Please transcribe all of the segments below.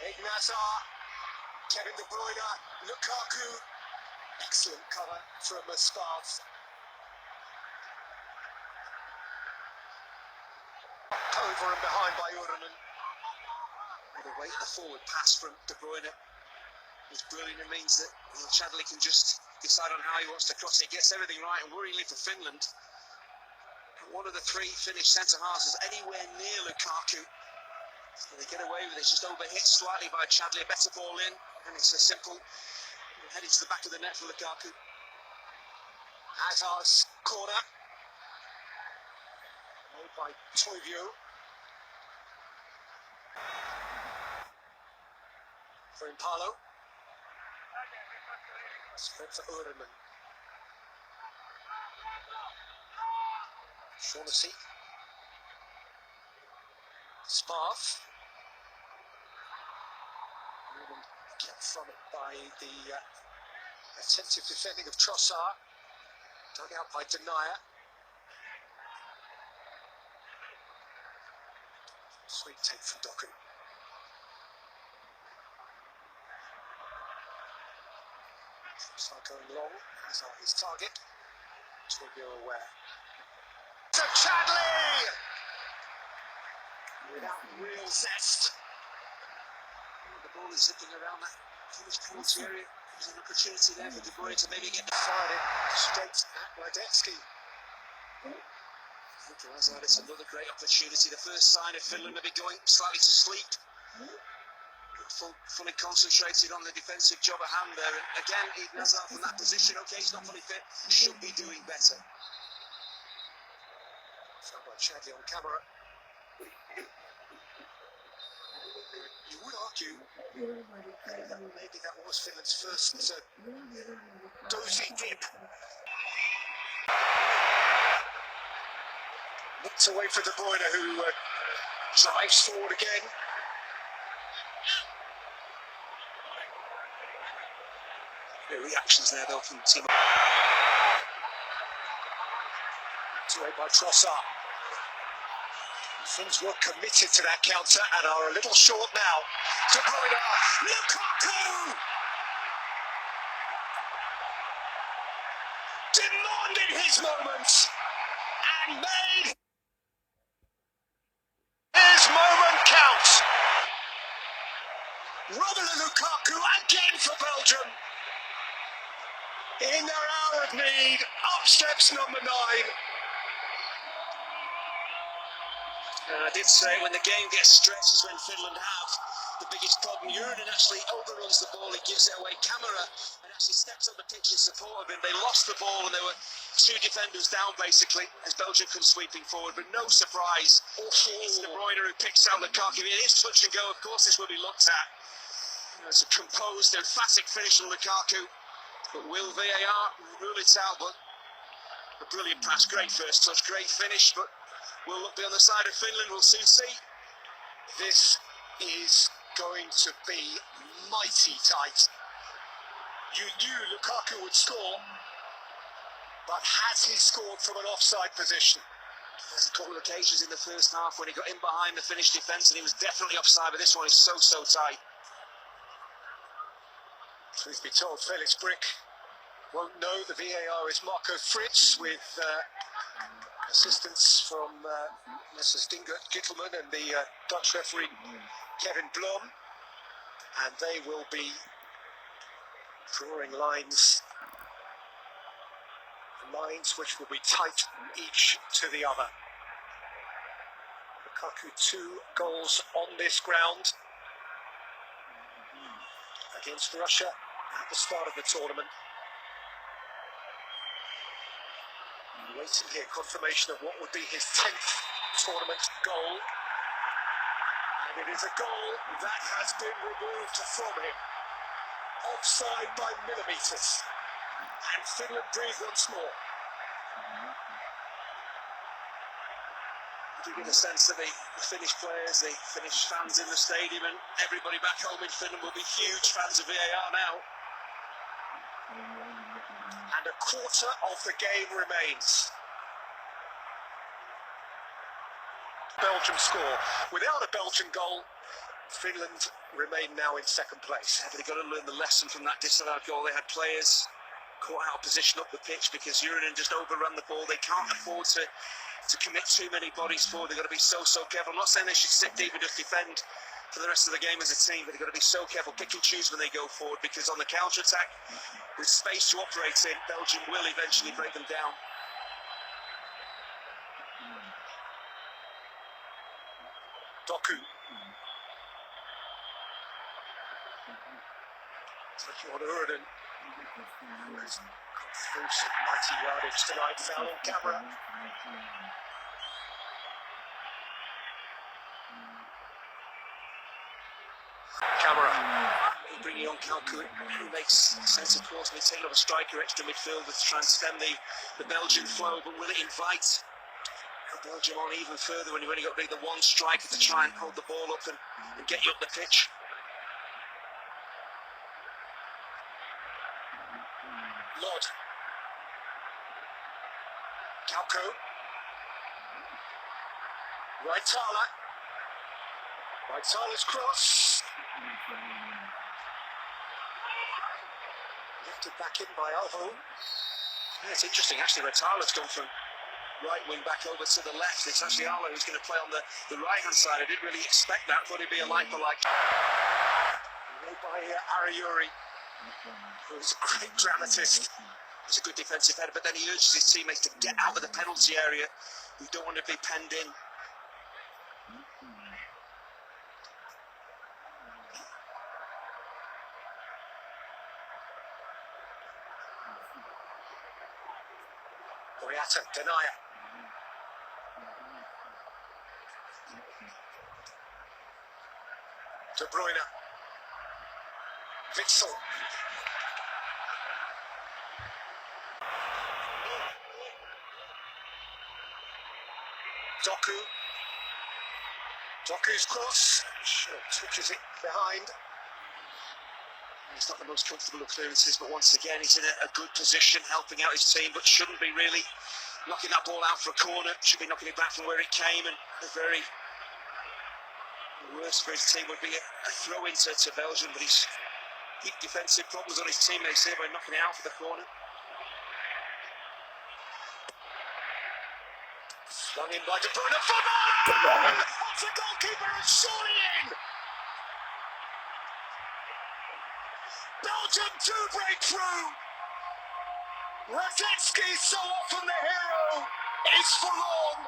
Ignazar, Kevin De Bruyne, Lukaku. Excellent cover from Spars. Over and behind by Ureman. The weight of the forward pass from De Bruyne is brilliant. It means that Chadley can just decide on how he wants to cross it. He gets everything right, and worryingly for Finland, one of the three Finnish centre-halves is anywhere near Lukaku. So they get away with it. It's just overhit slightly by Chadley. A better ball in, and it's a simple heading to the back of the net for Lukaku. Hazard's corner. Made by Toivio. For Impalo. Spread for Ureman. Shaughnessy. Sparf. Kept from it by the attentive defending of Trossard. Dug out by Denier. Sweet take from Doku. Trossard going long, as are his target. Torbio aware. To Chadley! Without real zest. The ball is zipping around that Finnish penalty area. There's an opportunity there for De Bruyne to maybe get fired it straight at Radetzky. It's another great opportunity. The first sign of Finland maybe going slightly to sleep. Fully concentrated on the defensive job at hand there. And again, Ignazar from that position. Okay, he's not fully fit. Should be doing better. Found by Chadley on camera. You would argue that maybe that was Finland's first dozy dip. Nicked away for De Bruyne, who drives forward again. No reactions there though from the team. Away by Trossard. Finns were committed to that counter and are a little short now. De Bruyne, Lukaku! Demanded his moment and made his moment count. Roberto Lukaku again for Belgium. In their hour of need, up steps number 9. I did say when the game gets stretched is when Finland have the biggest problem. Ureman actually overruns the ball, he gives it away. Camera and actually steps on the pitch in support of him. They lost the ball and there were 2 defenders down basically as Belgium comes sweeping forward, but no surprise. It's De Bruyne who picks out Lukaku. It is touch and go, of course this will be looked at. It's a composed, emphatic finish from Lukaku, but will VAR rule it out? But a brilliant pass, great first touch, great finish, but we'll be on the side of Finland, we'll soon see. This is going to be mighty tight. You knew Lukaku would score, but has he scored from an offside position? There's a couple of occasions in the first half when he got in behind the Finnish defence and he was definitely offside, but this one is so tight. Truth be told, Felix Brick won't know the VAR is Marco Fritz with assistance from Messrs. Gittelman and the Dutch referee Kevin Blom, and they will be drawing lines which will be tight each to the other. Lukaku 2 goals on this ground against Russia at the start of the tournament. Waiting here, confirmation of what would be his 10th tournament goal. And it is a goal that has been removed from him. Offside by millimetres. And Finland breathe once more. You get a sense that the Finnish players, the Finnish fans in the stadium and everybody back home in Finland will be huge fans of VAR now. And a quarter of the game remains. Belgium score. Without a Belgian goal, Finland remain now in second place. Yeah, but they've got to learn the lesson from that disallowed goal. They had players caught out of position up the pitch because Uranen just overrun the ball. They can't afford to commit too many bodies forward. They've got to be so careful. I'm not saying they should sit deep and just defend for the rest of the game as a team, but they've got to be so careful, pick and choose when they go forward, because on the counter-attack, with space to operate in, Belgium will eventually break them down. Doku. Taking on Uranen, who has got through some mighty yardage tonight. Foul on camera. Bringing on Kalku, who makes sense, of course, and they take another striker, extra midfielder to try and stem the Belgian flow, but will it invite Belgium on even further when you've only got the one striker to try and hold the ball up and get you up the pitch? Lod. Kalku. Raitala's cross. Lifted back in by Alho. Yeah, it's interesting, actually. Raitala's gone from right wing back over to the left. It's actually Alho who's going to play on the right-hand side. I didn't really expect that. Thought he'd be a like-for-like. Made by Arayuri, who's a great dramatist. It's a good defensive header, but then he urges his teammates to get out of the penalty area. You don't want to be penned in. Boyata, Denaya. De Bruyne. Witsel. Doku. Doku's cross. Switches it behind. He's not the most comfortable of clearances, but once again he's in a good position, helping out his team, but shouldn't be really knocking that ball out for a corner. Should be knocking it back from where it came, and the worst for his team would be a throw into Belgium, but he's deep defensive problems on his teammates here by knocking it out for the corner. Flung in by De Bruyne for Marlon! Off the goalkeeper and surely in! Belgium do break through! Radetzky, so often the hero, is forlorn,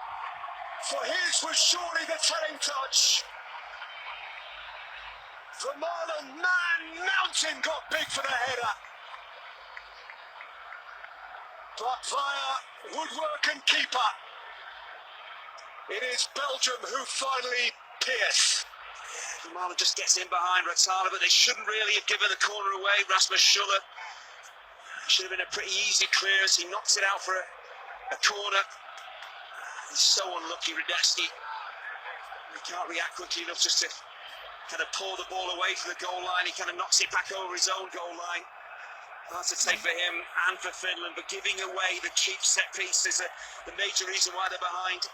for his was surely the telling touch. Vermaelen, Mountain got big for the header. But via woodwork and keeper, it is Belgium who finally pierce. Vermaelen just gets in behind Raitala, but they shouldn't really have given the corner away. Rasmus Schuller should have been a pretty easy clearance. He knocks it out for a corner. He's so unlucky, Radetzky. He can't react quickly enough just to kind of pull the ball away from the goal line. He kind of knocks it back over his own goal line. Hard to take for him and for Finland, but giving away the cheap set piece is the major reason why they're behind.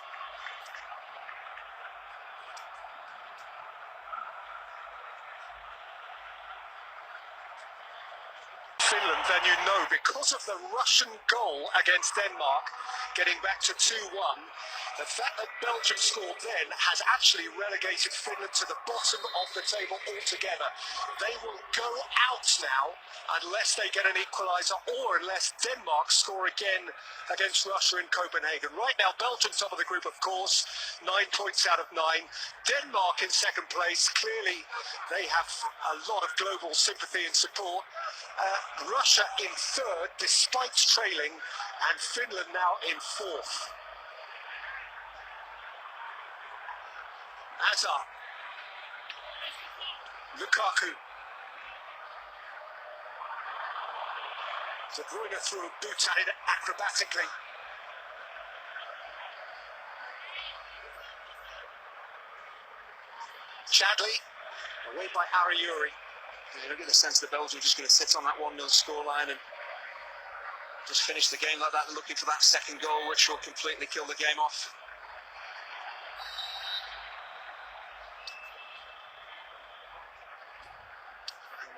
Finland, then you know, because of the Russian goal against Denmark, getting back to 2-1, the fact that Belgium scored then has actually relegated Finland to the bottom of the table altogether. They will go out now unless they get an equaliser or unless Denmark score again against Russia in Copenhagen. Right now, Belgium top of the group, of course, 9 points out of 9. Denmark in second place. Clearly, they have a lot of global sympathy and support. Russia in third, despite trailing, and Finland now in fourth. Hazard. Lukaku. De Bruyne threw a boot at it acrobatically. Chadley, away by Arayuri. You don't get the sense that Belgium are just going to sit on that 1-0 scoreline and just finish the game like that, looking for that second goal, which will completely kill the game off.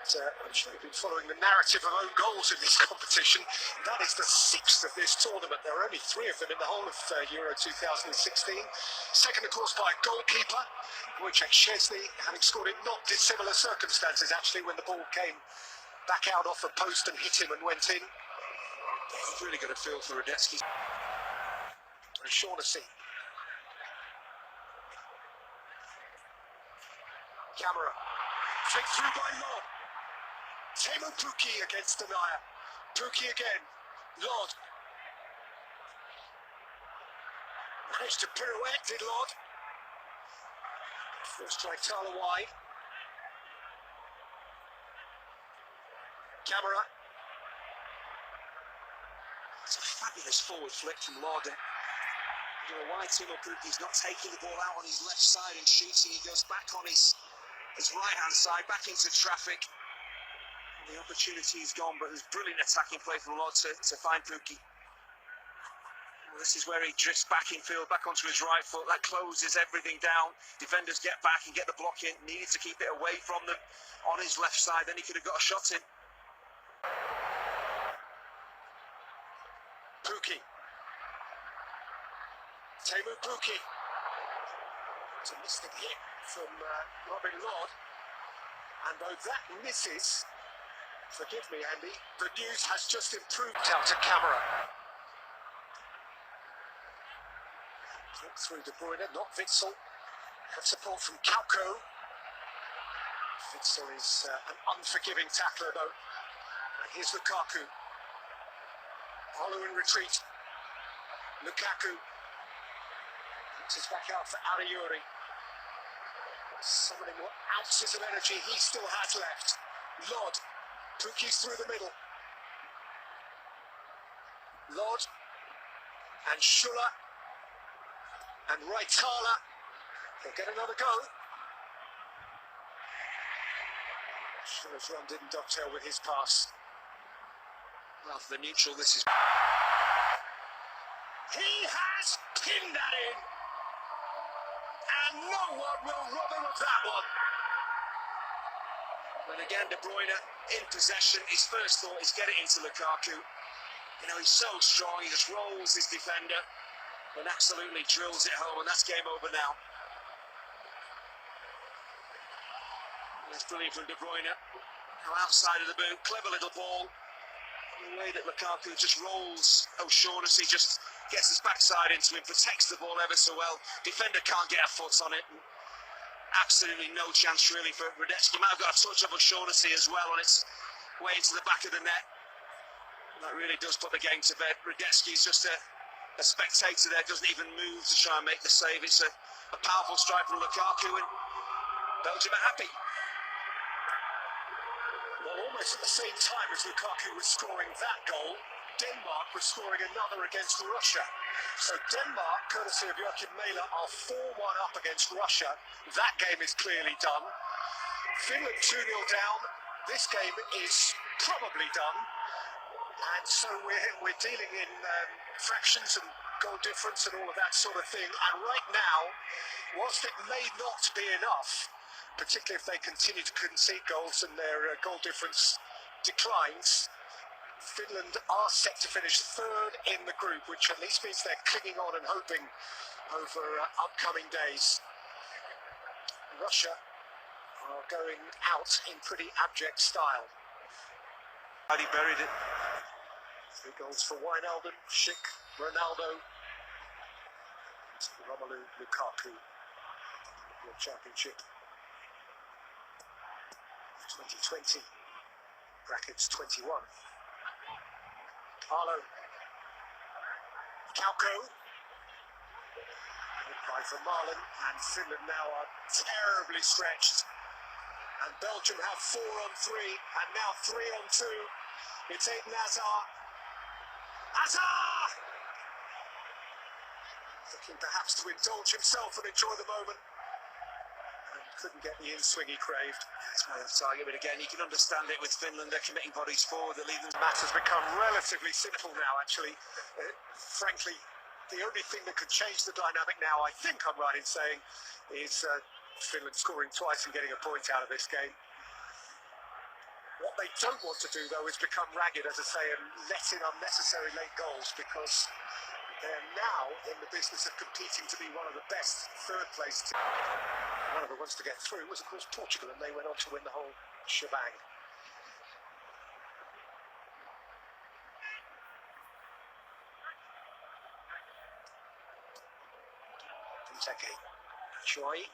I'm sure you've been following the narrative of own goals in this competition. That is the 6th of this tournament. There are only 3 of them in the whole of Euro 2016. Second, of course, by a goalkeeper, Wojciech Szczesny, having scored in not dissimilar circumstances, actually, when the ball came back out off the post and hit him and went in. He's really got a feel for Radetzky. And Shaughnessy. Camera. Flicked through by Lod. Teemu Pukki against Denier. Pukki again. Lod. Managed to pirouette, did Lod. First try Tala wide. Camera. It's a fabulous forward flick from Lod. I don't know why Teemu Pukki's not taking the ball out on his left side and shooting. He goes back on his right-hand side, back into traffic. The opportunity is gone, but there's brilliant attacking play from Lod to find Pukki. Well, this is where he drifts back in field, back onto his right foot. That closes everything down. Defenders get back and get the block in. Needed to keep it away from them on his left side. Then he could have got a shot in. Pukki. Teemu Pukki. It's a missed hit from Robin Lod. And though that misses, forgive me, Andy, the news has just improved out to Camera. Through De Bruyne, not Witsel. Had support from Kauko. Witsel is an unforgiving tackler, though. And here's Lukaku. Olu in retreat. Lukaku. It's back out for Ariuri. Summoning what ounces of energy he still has left. Lod. Pukki's through the middle. Lod. And Schuller. And Raitala. He'll get another go. Schuller's run didn't dovetail with his pass. Well, for the neutral, this is... He has pinned that in. And no one will rob him of that one. And again, De Bruyne in possession. His first thought is get it into Lukaku. You know, he's so strong, he just rolls his defender and absolutely drills it home, and that's game over now. That's brilliant from De Bruyne. Now outside of the boot, clever little ball. The way that Lukaku just rolls O'Shaughnessy, just gets his backside into him, protects the ball ever so well. Defender can't get a foot on it. Absolutely no chance really for Radetzky. Might have got a touch of O'Shaughnessy as well on its way into the back of the net. And that really does put the game to bed. Radetzky's just a spectator there, doesn't even move to try and make the save. It's a powerful strike from Lukaku, and Belgium are happy. Well, almost at the same time as Lukaku was scoring that goal, Denmark was scoring another against Russia. So Denmark, courtesy of Joachim Mæhle, are 4-1 up against Russia. That game is clearly done. Finland 2-0 down. This game is probably done. And so we're dealing in fractions and goal difference and all of that sort of thing. And right now, whilst it may not be enough, particularly if they continue to concede goals and their goal difference declines, Finland are set to finish third in the group, which at least means they're clinging on and hoping over upcoming days. Russia are going out in pretty abject style. He buried it. 3 goals for Wijnaldum, Schick, Ronaldo, Romelu Lukaku. World Championship 2020, brackets 21. Arlo, Kauko, by Vermaelen, and Finland now are terribly stretched. And Belgium have 4 on 3, and now 3 on 2. It's Eden Hazard. Hazard! Looking perhaps to indulge himself and enjoy the moment. And couldn't get the in-swing he craved. That's my target, but again, you can understand it with Finland. They're committing bodies forward. They're leaving. Matters become relatively simple now, actually. Frankly, the only thing that could change the dynamic now, I think I'm right in saying, is Finland scoring twice and getting a point out of this game. What they don't want to do, though, is become ragged, as I say, and let in unnecessary late goals, because they're now in the business of competing to be one of the best third-place teams. One of the ones to get through was, of course, Portugal, and they went on to win the whole shebang. Benteke, Choi.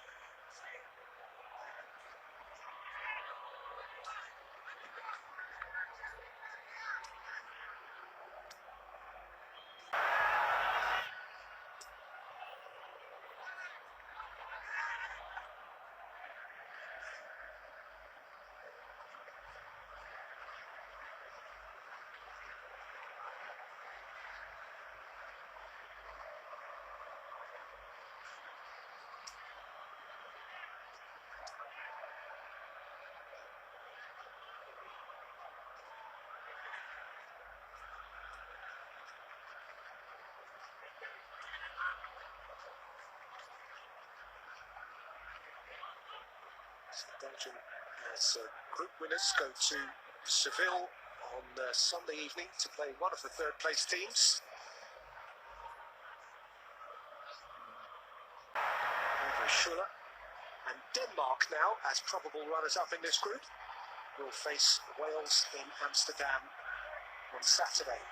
Belgium, as group winners, go to Seville on Sunday evening to play one of the third-place teams. Schuller. And Denmark now, as probable runners-up in this group, will face Wales in Amsterdam on Saturday.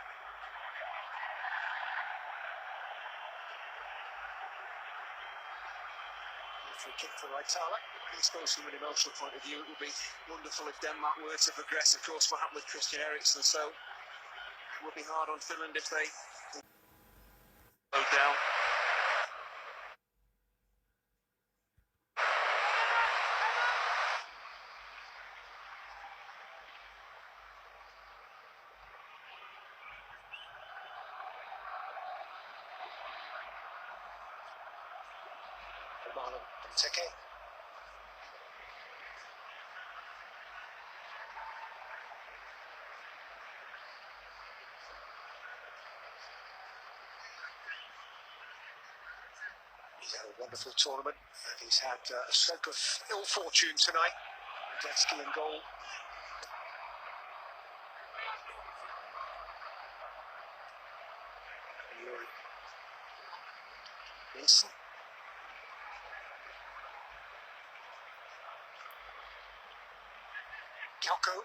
Free kick for Raitala. I suppose from an emotional point of view, it would be wonderful if Denmark were to progress. Of course, what happened with Christian Eriksen, so it would be hard on Finland if they go down. Benteke. He's had a wonderful tournament, and he's had a stroke of ill fortune tonight. Radetzky in goal. Nielsen. Calco.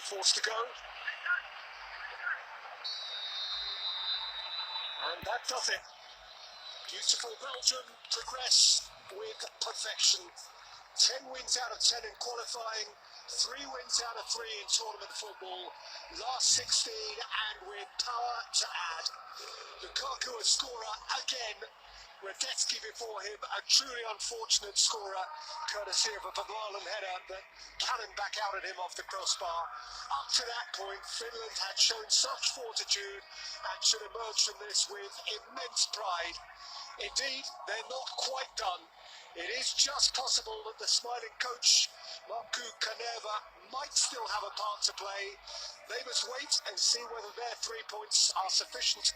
Forced to go. And that does it. Beautiful Belgium progress with perfection. 10 wins out of 10 in qualifying, 3 wins out of 3 in tournament football, last 16 and with power to add. Lukaku a scorer again, Radetzky before him, a truly unfortunate scorer, courtesy of a Vermaelen header that cannoned back out at him off the crossbar. Up to that point, Finland had shown such fortitude and should emerge from this with immense pride. Indeed, they're not quite done. It is just possible that the smiling coach, Markku Kanerva, might still have a part to play. They must wait and see whether their 3 points are sufficient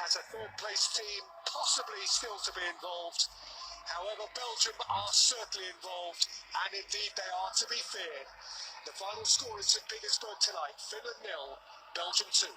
as a third-place team, possibly still to be involved. However, Belgium are certainly involved, and indeed they are to be feared. The final score in St. Petersburg tonight, Finland 0, Belgium 2.